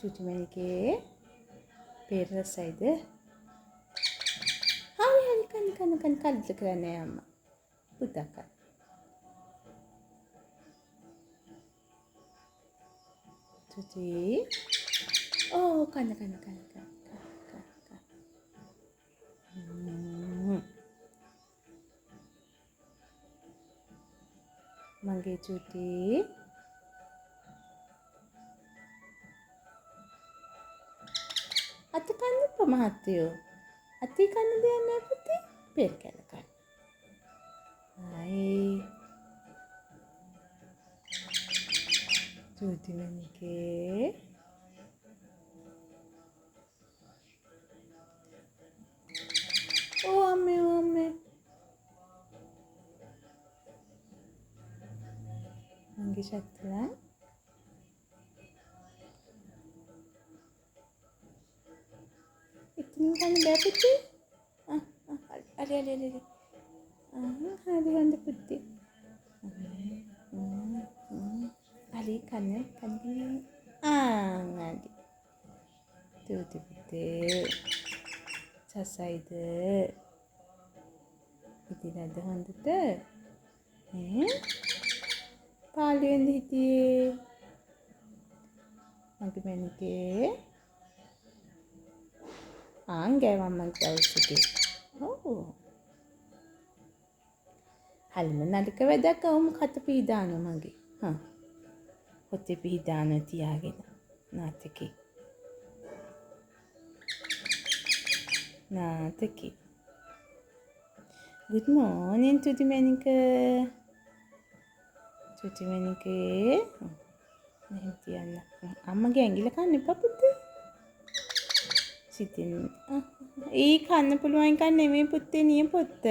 චුටිමනිකේ පෙරසයිද? හරි කන්න කල්ද කරන්නේ අම්මා. පුතා කන්න. චුටි. ඕ කන්න. මගේ චුටි. අත කන්න එපා මහත්තයෝ. අතේ කන්න දෙයක් නෑ පුතේ. පෙර කැල කන්න. ආයි. චුටිමනිකේ. ඕ අම්මේ. මගේ ශක්තිලා. ඉතින් කන්න බෑ පුතේ. හරි. හරි හොඳ පුතේ. හරි කන්න. හරි. තුති පුතේ. සසයිද? ඉතින්ද හොඳද? පාළුවෙන්ද හිටියේ? මගේ මැනිකේ. ගෑවම්මන් දවසකේ. ඔව්. හල්ම නඩක වැඩක් අවුම කට පීදාන මගේ. හොතේ පීදාන තියාගෙන. නාතකේ. Good morning, Chutimanika. චුටිමනිකේ. මෙහෙම තියන්න. අම්මගේ ඇඟිල්ල කන්න එපා පුතේ. සිතින්. කන්න පුළුවන් එකක් නෙමෙයි පුතේ නිය පොත්ත.